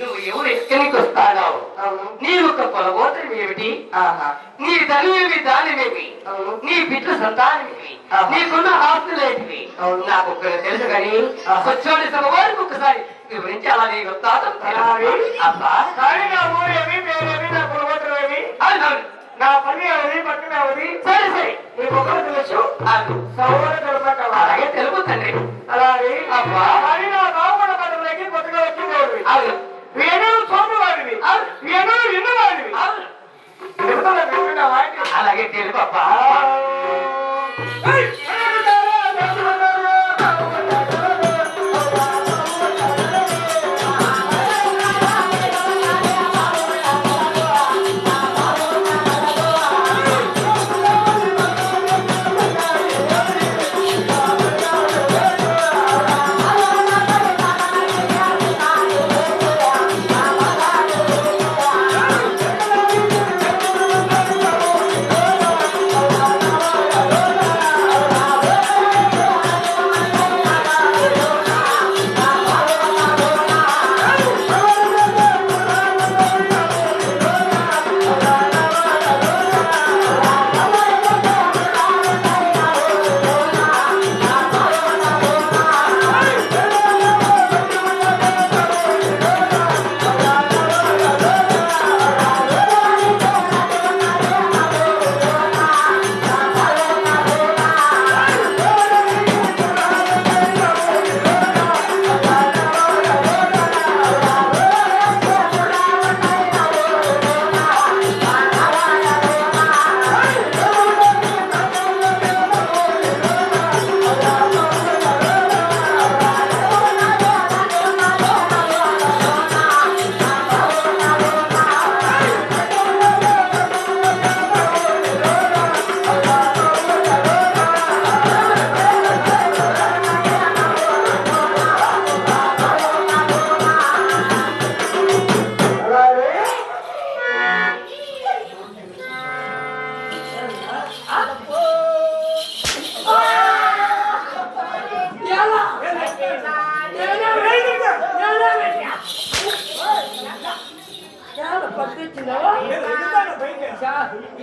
నువ్వు ఎవరు ఎక్కడికి వస్తావు? నీ యొక్క పొలగోత్రం ఏమిటి? నీ తల్లి దానిమేమి? నీ బిడ్డ సంతానమేమి? నీకున్న ఆస్తులేటివి? నాకు ఒక్కరు తెలుసు కానీ స్వచ్ఛోడి సభ వారికి ఒక్కసారి వివరించి అలా నీ వస్తాను. అబ్బా నా ఊరేమి పేరేమి నా పొలగోత్రం ఏమి? నా పని అవది పక్కన అవది. సరే సరే నీకు ఒకరు తెలుసు సౌర అలాగే తెలుగు తండ్రి. అలాగే అబ్బా నా బాగుపడ పదవులకి కొత్తగా వచ్చింది. అవును వేణువు సోమవాడివి, వేణువు విన్నవాడివి. అలాగే తెలుగు అబ్బా.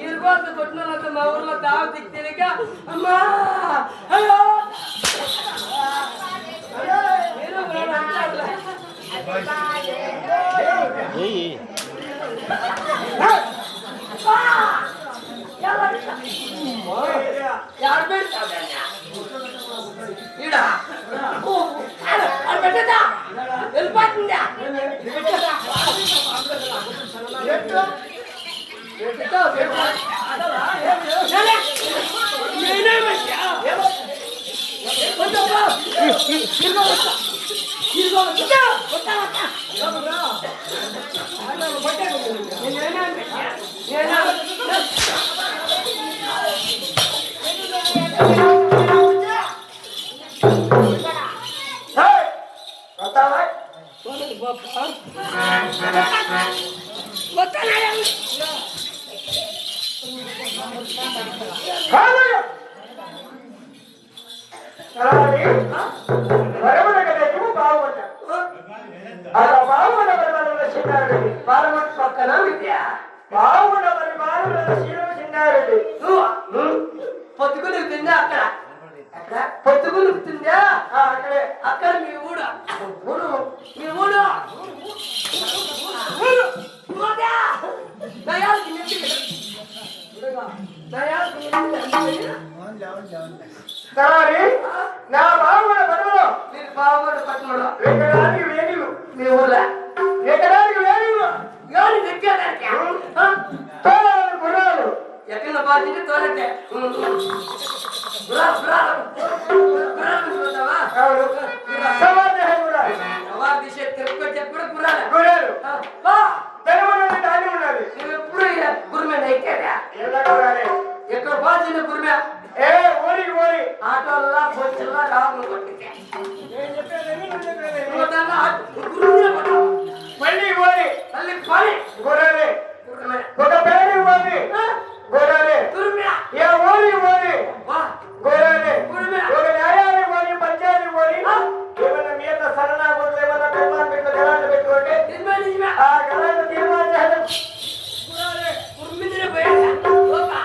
ఈరుకోత కొట్టినంత మా ఊర్లో దావ దిక్తేనిక అమ్మా అయ్యో పెట్టదా వెళ్ళిపోతుందా పక్కన విద్య బాగుండ మరి బాగుండ చిన్నారెడ్డి పొత్తుకు నిలుపుతుందా అక్కడ అక్కడ పొత్తుకు నిలుపుతుందా అక్కడే అక్కడ మీ ఊడు ఊడు మీ ఊడు నా బాగుండ పట్టణంలో మీరు బాగుండ పట్టణంలో వేణులు ఎప్పుడు గుర్రాలు గుర్రాలు బా తెలవని దాని ఉన్నది. నువ్వు ఎప్పుడు గురిమే ఎక్కాడా ఎలా గుర్రాలే ఎక్కడ పోచిన గురిమే ఏ ఓరి ఓరి ఆటోల్లా బొచ్చుల్లా రాము కొట్టితే నేను చెప్పేది నువ్వు చెప్పేది నువ్వు దాన్ని గురిమే పట్టావు మళ్ళీ ఓరి మళ్ళీ పని గుర్రాలే గురిమే ఒక పేరు ఓరి గుర్రాలే గురిమే ఏ ఓరి ఓరి బా గుర్రాలే గురిమే ఒక న్యాయాన్ని ఓరి పంచాయతీ ఓరి ఏమన్నా మీద సరళ కొట్లు ఏమన్నా పెళ్ళాన్ని పెట్టి గలాన్ని పెట్టుకుంటే నిజమే నిజమే ఆ గలాన్ని తీర్మానం చేయాలి. గురాలే గురిమిదిన పోయాడా ఓపా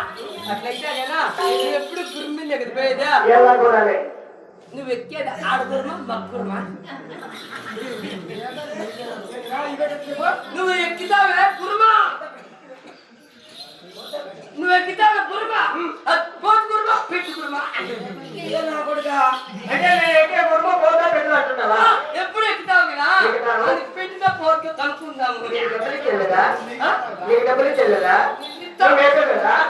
అట్లయితే కదా నువ్వు ఎప్పుడు గురిమిది ఎక్కడ పోయేదా ఎలా గుర్రాలే నువ్వు ఎక్కేది ఆడగురమా మగ్గురమా నువ్వు ఎక్కుతావే గురుమా నువ్వు ఎక్కుతావే గురుమా పోతు గురుమా పెట్టు గురుమా అంటే నేను ఎక్కే గుర్మ పోతా పెట్టు అంటున్నావా? ఎప్పుడు ఎక్కుతావు కదా ఎక్కుతాను. అది పెట్టిన పోతు కనుక్కుందాము నీకు డబ్బులు చెల్లదా? నీకు డబ్బులు చెల్లదా? నువ్వు ఎక్కలేదా?